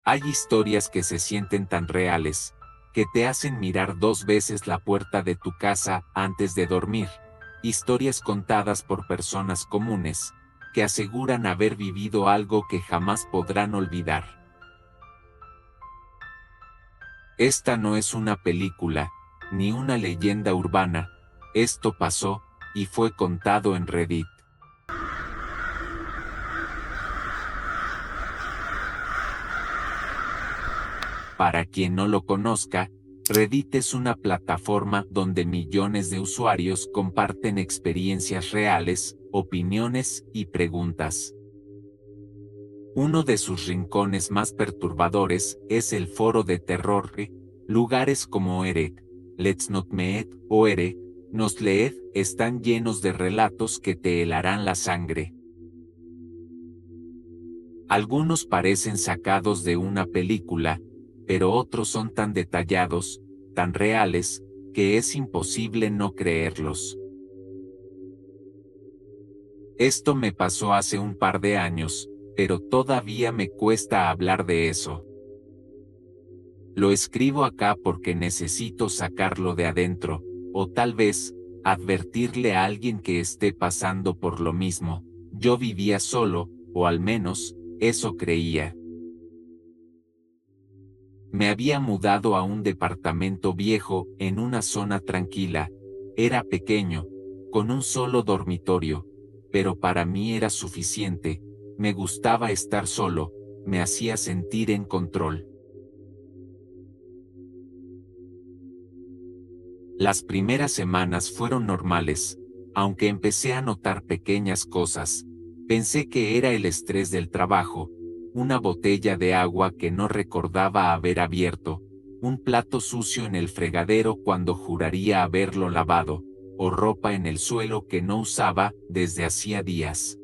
Hay historias que se sienten tan reales, que te hacen mirar 2 veces la puerta de tu casa antes de dormir. Historias contadas por personas comunes, que aseguran haber vivido algo que jamás podrán olvidar. Esta no es una película, ni una leyenda urbana. Esto pasó, y fue contado en Reddit. Para quien no lo conozca, Reddit es una plataforma donde millones de usuarios comparten experiencias reales, opiniones y preguntas. Uno de sus rincones más perturbadores es el foro de terror. Lugares como Let's Not Meet o Nos Leed están llenos de relatos que te helarán la sangre. Algunos parecen sacados de una película, pero otros son tan detallados, tan reales, que es imposible no creerlos. Esto me pasó hace un par de años, pero todavía me cuesta hablar de eso. Lo escribo acá porque necesito sacarlo de adentro, o tal vez, advertirle a alguien que esté pasando por lo mismo. Yo vivía solo, o al menos, eso creía. Me había mudado a un departamento viejo, en una zona tranquila. Era pequeño, con un solo dormitorio, pero para mí era suficiente. Me gustaba estar solo, me hacía sentir en control. Las primeras semanas fueron normales, aunque empecé a notar pequeñas cosas. Pensé que era el estrés del trabajo, una botella de agua que no recordaba haber abierto, un plato sucio en el fregadero cuando juraría haberlo lavado, o ropa en el suelo que no usaba desde hacía días.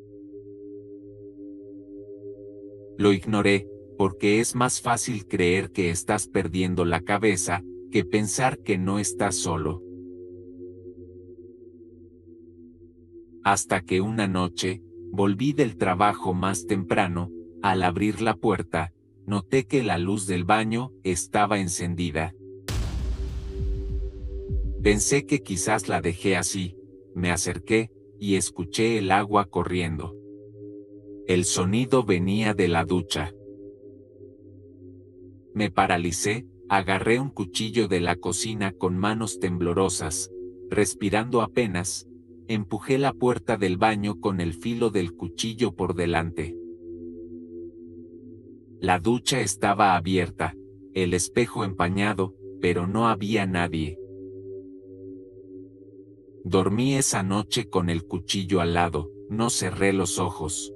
Lo ignoré, porque es más fácil creer que estás perdiendo la cabeza, que pensar que no estás solo. Hasta que una noche, volví del trabajo más temprano. Al abrir la puerta, noté que la luz del baño estaba encendida. Pensé que quizás la dejé así. Me acerqué, y escuché el agua corriendo. El sonido venía de la ducha. Me paralicé, agarré un cuchillo de la cocina con manos temblorosas, respirando apenas, empujé la puerta del baño con el filo del cuchillo por delante. La ducha estaba abierta, el espejo empañado, pero no había nadie. Dormí esa noche con el cuchillo al lado, no cerré los ojos.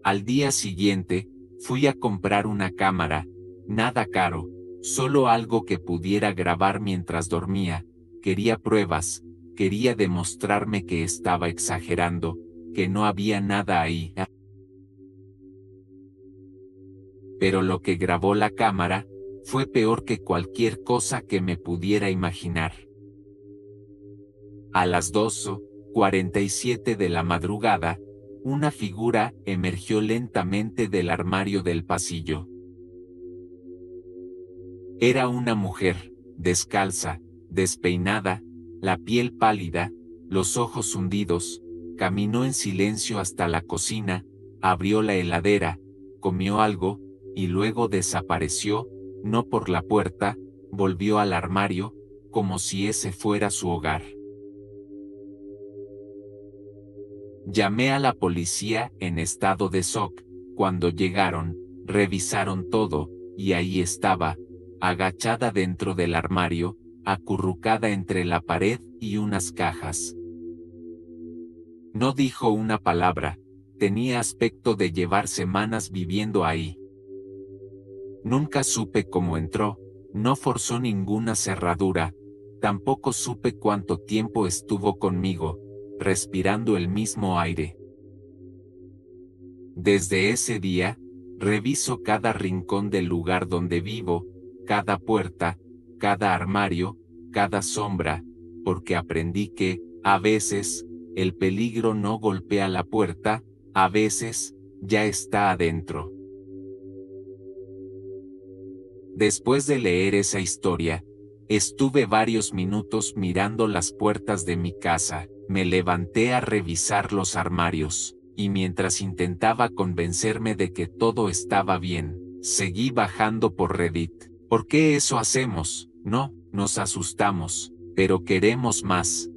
Al día siguiente, fui a comprar una cámara, nada caro, solo algo que pudiera grabar mientras dormía. Quería pruebas, quería demostrarme que estaba exagerando, que no había nada ahí. Pero lo que grabó la cámara fue peor que cualquier cosa que me pudiera imaginar. A las 2:47 de la madrugada, una figura emergió lentamente del armario del pasillo. Era una mujer, descalza, despeinada, la piel pálida, los ojos hundidos. Caminó en silencio hasta la cocina, abrió la heladera, comió algo, y luego desapareció, no por la puerta, volvió al armario, como si ese fuera su hogar. Llamé a la policía en estado de shock. Cuando llegaron, revisaron todo, y ahí estaba, agachada dentro del armario, acurrucada entre la pared y unas cajas. No dijo una palabra, tenía aspecto de llevar semanas viviendo ahí. Nunca supe cómo entró, no forzó ninguna cerradura, tampoco supe cuánto tiempo estuvo conmigo, respirando el mismo aire. Desde ese día, reviso cada rincón del lugar donde vivo, cada puerta, cada armario, cada sombra, porque aprendí que, a veces, el peligro no golpea la puerta, a veces, ya está adentro. Después de leer esa historia, estuve varios minutos mirando las puertas de mi casa, me levanté a revisar los armarios, y mientras intentaba convencerme de que todo estaba bien, seguí bajando por Reddit. ¿Por qué eso hacemos? No, nos asustamos, pero queremos más.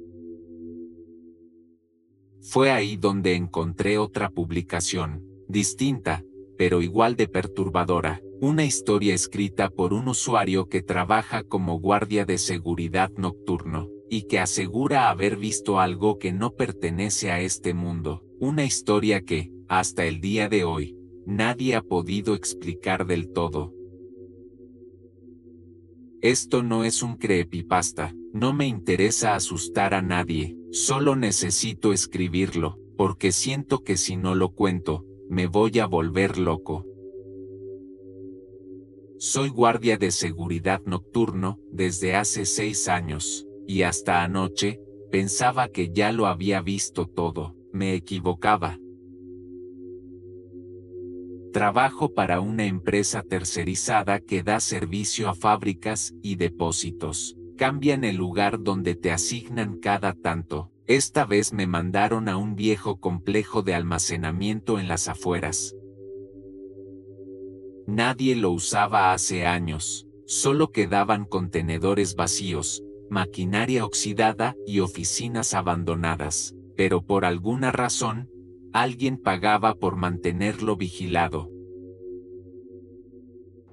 Fue ahí donde encontré otra publicación, distinta, pero igual de perturbadora, una historia escrita por un usuario que trabaja como guardia de seguridad nocturno, y que asegura haber visto algo que no pertenece a este mundo, una historia que, hasta el día de hoy, nadie ha podido explicar del todo. Esto no es un creepypasta, no me interesa asustar a nadie, solo necesito escribirlo, porque siento que si no lo cuento, me voy a volver loco. Soy guardia de seguridad nocturno desde hace 6 años, y hasta anoche, pensaba que ya lo había visto todo, me equivocaba. Trabajo para una empresa tercerizada que da servicio a fábricas y depósitos. Cambian el lugar donde te asignan cada tanto. Esta vez me mandaron a un viejo complejo de almacenamiento en las afueras. Nadie lo usaba hace años, solo quedaban contenedores vacíos, maquinaria oxidada y oficinas abandonadas, pero por alguna razón, alguien pagaba por mantenerlo vigilado.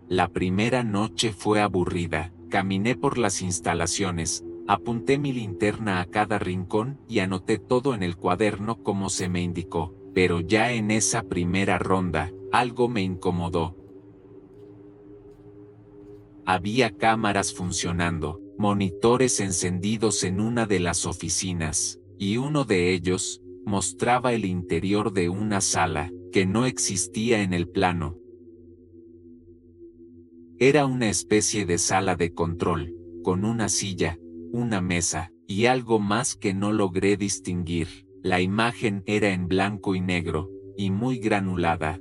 La primera noche fue aburrida, caminé por las instalaciones, apunté mi linterna a cada rincón y anoté todo en el cuaderno como se me indicó, pero ya en esa primera ronda, algo me incomodó. Había cámaras funcionando, monitores encendidos en una de las oficinas, y uno de ellos mostraba el interior de una sala que no existía en el plano. Era una especie de sala de control, con una silla, una mesa, y algo más que no logré distinguir. La imagen era en blanco y negro, y muy granulada.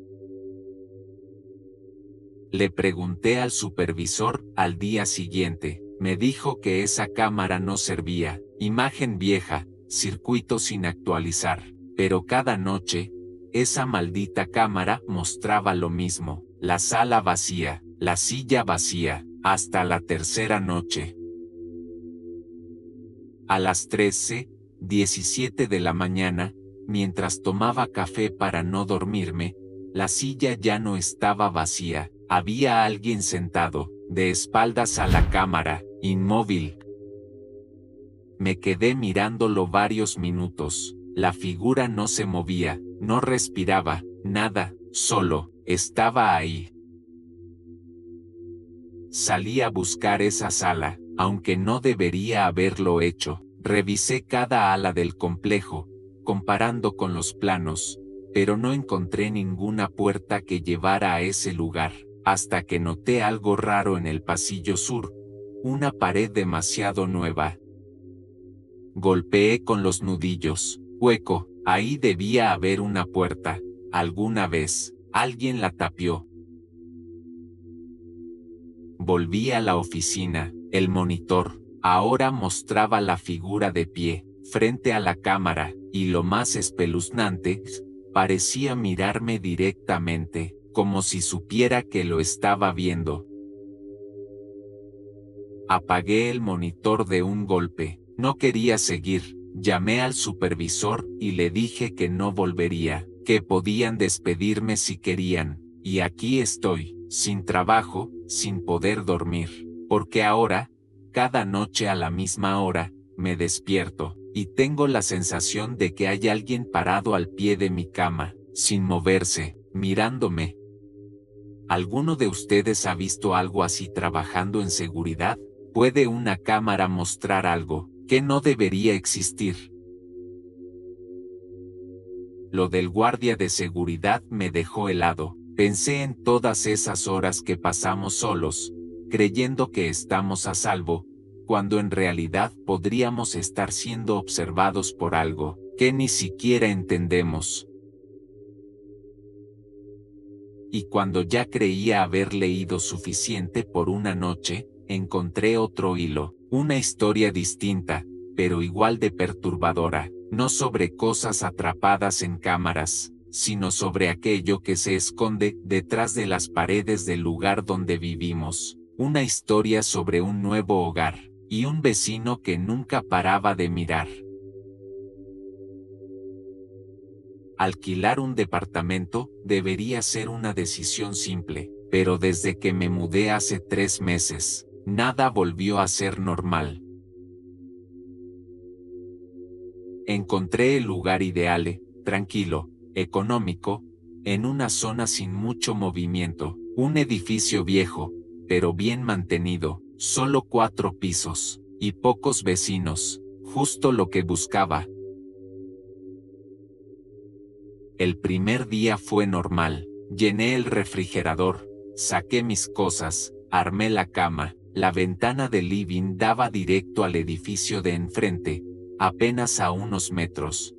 Le pregunté al supervisor al día siguiente, me dijo que esa cámara no servía, imagen vieja, circuito sin actualizar, pero cada noche, esa maldita cámara mostraba lo mismo, la sala vacía, la silla vacía, hasta la tercera noche. A las 13:17 de la mañana, mientras tomaba café para no dormirme, la silla ya no estaba vacía, había alguien sentado, de espaldas a la cámara, inmóvil. Me quedé mirándolo varios minutos, la figura no se movía, no respiraba, nada, solo, estaba ahí. Salí a buscar esa sala, aunque no debería haberlo hecho. Revisé cada ala del complejo, comparando con los planos, pero no encontré ninguna puerta que llevara a ese lugar, hasta que noté algo raro en el pasillo sur, una pared demasiado nueva. Golpeé con los nudillos, hueco, ahí debía haber una puerta, alguna vez, alguien la tapió. Volví a la oficina, el monitor, ahora mostraba la figura de pie, frente a la cámara, y lo más espeluznante, parecía mirarme directamente, como si supiera que lo estaba viendo. Apagué el monitor de un golpe, no quería seguir, llamé al supervisor y le dije que no volvería, que podían despedirme si querían, y aquí estoy, sin trabajo, sin poder dormir, porque ahora, cada noche a la misma hora, me despierto, y tengo la sensación de que hay alguien parado al pie de mi cama, sin moverse, mirándome. ¿Alguno de ustedes ha visto algo así trabajando en seguridad? ¿Puede una cámara mostrar algo que no debería existir? Lo del guardia de seguridad me dejó helado. Pensé en todas esas horas que pasamos solos, creyendo que estamos a salvo, cuando en realidad podríamos estar siendo observados por algo que ni siquiera entendemos. y cuando ya creía haber leído suficiente por una noche, encontré otro hilo, una historia distinta, pero igual de perturbadora, no sobre cosas atrapadas en cámaras, sino sobre aquello que se esconde detrás de las paredes del lugar donde vivimos, una historia sobre un nuevo hogar, y un vecino que nunca paraba de mirar. Alquilar un departamento debería ser una decisión simple, pero desde que me mudé hace 3 meses, nada volvió a ser normal. Encontré el lugar ideal, tranquilo, económico, en una zona sin mucho movimiento, un edificio viejo, pero bien mantenido, solo 4 pisos, y pocos vecinos, justo lo que buscaba. El primer día fue normal, llené el refrigerador, saqué mis cosas, armé la cama, la ventana del living daba directo al edificio de enfrente, apenas a unos metros.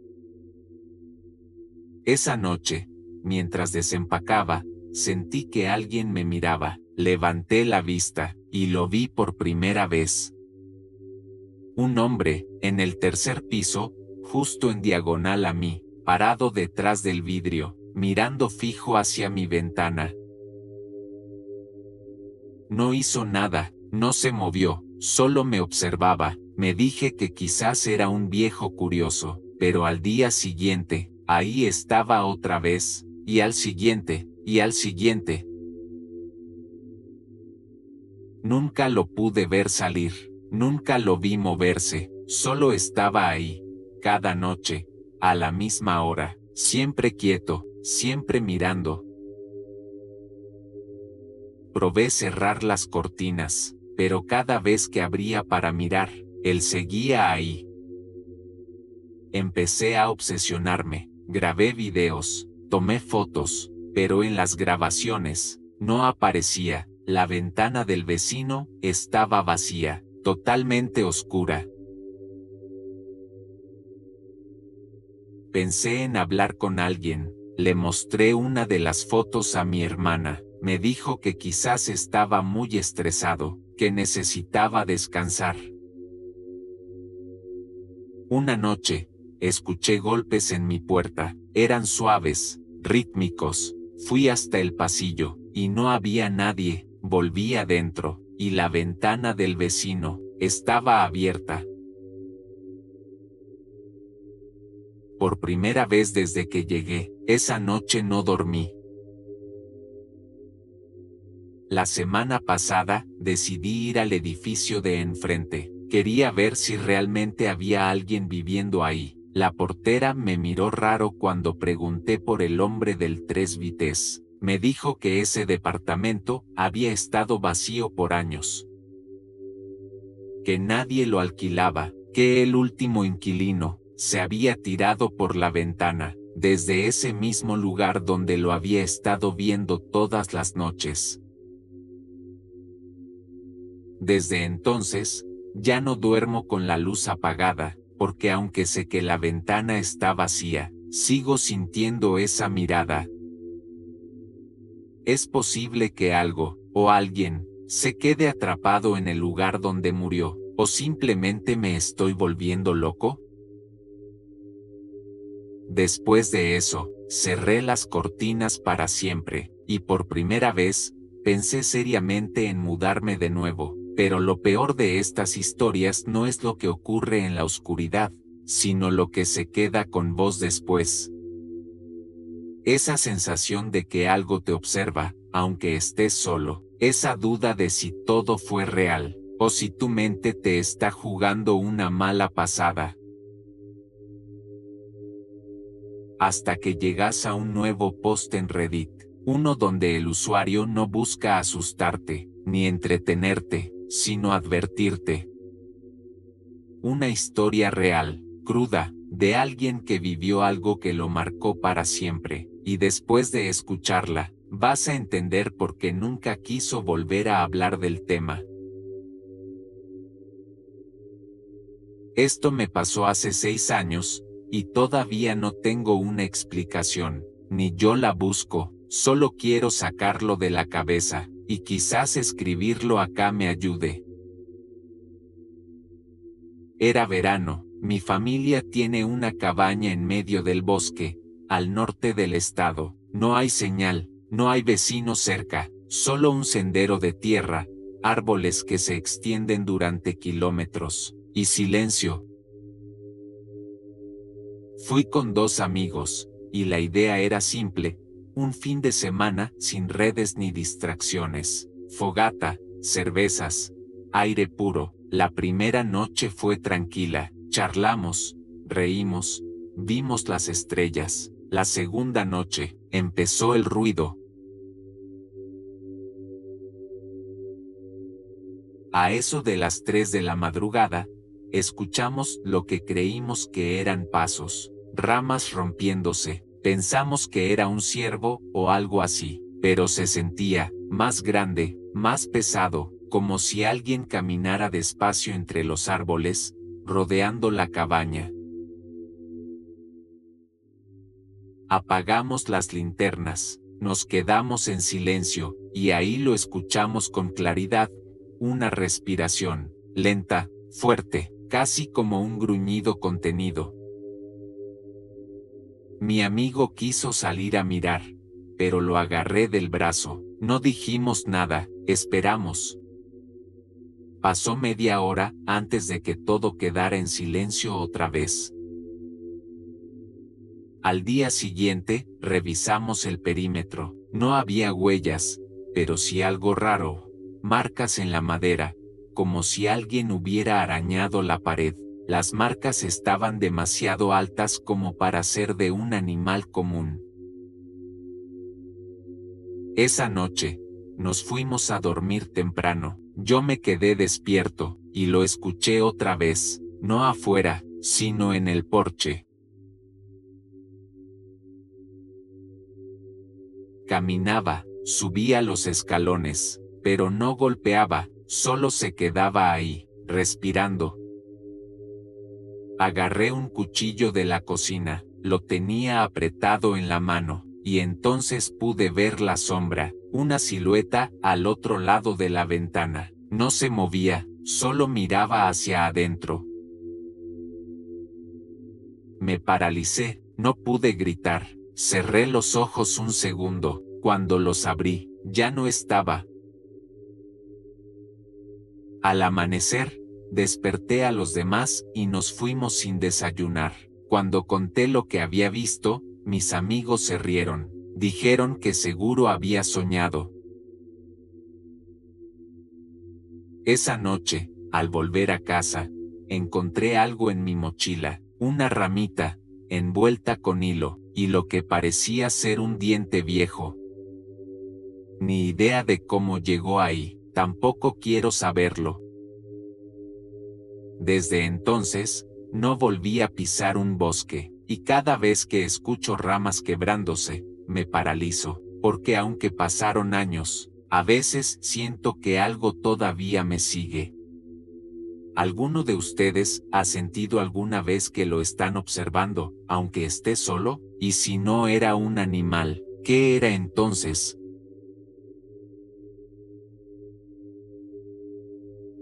Esa noche, mientras desempacaba, sentí que alguien me miraba, levanté la vista, y lo vi por primera vez. Un hombre, en el tercer piso, justo en diagonal a mí, parado detrás del vidrio, mirando fijo hacia mi ventana. No hizo nada, no se movió, solo me observaba. Me dije que quizás era un viejo curioso, pero al día siguiente, ahí estaba otra vez, y al siguiente, y al siguiente. Nunca lo pude ver salir, nunca lo vi moverse, solo estaba ahí, cada noche, a la misma hora, siempre quieto, siempre mirando. Probé cerrar las cortinas, pero cada vez que abría para mirar, él seguía ahí. Empecé a obsesionarme, grabé videos, tomé fotos, pero en las grabaciones, no aparecía. La ventana del vecino estaba vacía, totalmente oscura. Pensé en hablar con alguien, le mostré una de las fotos a mi hermana, me dijo que quizás estaba muy estresado, que necesitaba descansar. Una noche, escuché golpes en mi puerta, eran suaves, rítmicos, fui hasta el pasillo, y no había nadie, volví adentro, y la ventana del vecino estaba abierta. Por primera vez desde que llegué, esa noche no dormí. La semana pasada, decidí ir al edificio de enfrente. Quería ver si realmente había alguien viviendo ahí. La portera me miró raro cuando pregunté por el hombre del 3 Vites. Me dijo que ese departamento había estado vacío por años. Que nadie lo alquilaba, que el último inquilino se había tirado por la ventana, desde ese mismo lugar donde lo había estado viendo todas las noches. Desde entonces, ya no duermo con la luz apagada, porque aunque sé que la ventana está vacía, sigo sintiendo esa mirada. Es posible que algo, o alguien, se quede atrapado en el lugar donde murió, o simplemente me estoy volviendo loco. Después de eso, cerré las cortinas para siempre, y por primera vez, pensé seriamente en mudarme de nuevo, pero lo peor de estas historias no es lo que ocurre en la oscuridad, sino lo que se queda con vos después. Esa sensación de que algo te observa, aunque estés solo, esa duda de si todo fue real, o si tu mente te está jugando una mala pasada. Hasta que llegas a un nuevo post en Reddit, uno donde el usuario no busca asustarte, ni entretenerte, sino advertirte. Una historia real, cruda, de alguien que vivió algo que lo marcó para siempre, y después de escucharla, vas a entender por qué nunca quiso volver a hablar del tema. Esto me pasó hace 6 años, y todavía no tengo una explicación, ni yo la busco, Solo quiero sacarlo de la cabeza, y quizás escribirlo acá me ayude. Era verano, mi familia tiene una cabaña en medio del bosque, al norte del estado. No hay señal, no hay vecinos cerca, solo un sendero de tierra, árboles que se extienden durante kilómetros, y silencio. Fui con 2 amigos, y la idea era simple, un fin de semana sin redes ni distracciones, fogata, cervezas, aire puro. La primera noche fue tranquila, charlamos, reímos, vimos las estrellas. La segunda noche, empezó el ruido. A eso de las 3 de la madrugada, escuchamos lo que creímos que eran pasos, ramas rompiéndose. Pensamos que era un ciervo o algo así, pero se sentía más grande, más pesado, como si alguien caminara despacio entre los árboles, rodeando la cabaña. Apagamos las linternas, nos quedamos en silencio, y ahí lo escuchamos con claridad, una respiración, lenta, fuerte, casi como un gruñido contenido. Mi amigo quiso salir a mirar, pero lo agarré del brazo. No dijimos nada, esperamos. Pasó media hora antes de que todo quedara en silencio otra vez. Al día siguiente, revisamos el perímetro. No había huellas, pero sí algo raro, marcas en la madera, como si alguien hubiera arañado la pared. Las marcas estaban demasiado altas como para ser de un animal común. Esa noche, nos fuimos a dormir temprano. Yo me quedé despierto, y lo escuché otra vez, no afuera, sino en el porche. Caminaba, subía los escalones, pero no golpeaba, solo se quedaba ahí, respirando. Agarré un cuchillo de la cocina, lo tenía apretado en la mano, y entonces pude ver la sombra, una silueta al otro lado de la ventana. No se movía, solo miraba hacia adentro. Me paralicé, no pude gritar, cerré los ojos un segundo, cuando los abrí, ya no estaba. Al amanecer, desperté a los demás y nos fuimos sin desayunar. Cuando conté lo que había visto, mis amigos se rieron, dijeron que seguro había soñado. Esa noche, al volver a casa, encontré algo en mi mochila, una ramita, envuelta con hilo, y lo que parecía ser un diente viejo. Ni idea de cómo llegó ahí, tampoco quiero saberlo. Desde entonces, no volví a pisar un bosque, y cada vez que escucho ramas quebrándose, me paralizo, porque aunque pasaron años, a veces siento que algo todavía me sigue. ¿Alguno de ustedes ha sentido alguna vez que lo están observando, aunque esté solo? Y si no era un animal, ¿qué era entonces?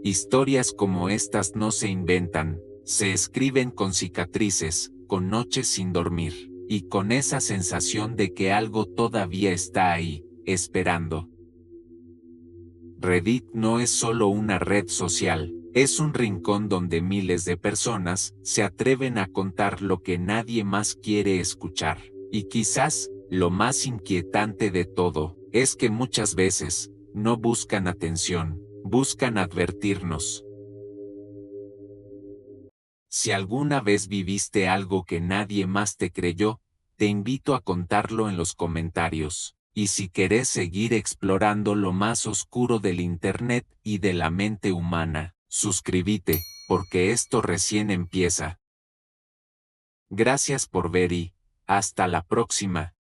Historias como estas no se inventan, se escriben con cicatrices, con noches sin dormir, y con esa sensación de que algo todavía está ahí, esperando. Reddit no es solo una red social, es un rincón donde miles de personas se atreven a contar lo que nadie más quiere escuchar. Y quizás, lo más inquietante de todo, es que muchas veces, no buscan atención, buscan advertirnos. Si alguna vez viviste algo que nadie más te creyó, te invito a contarlo en los comentarios. Y si querés seguir explorando lo más oscuro del Internet y de la mente humana, suscríbete, porque esto recién empieza. Gracias por ver y hasta la próxima.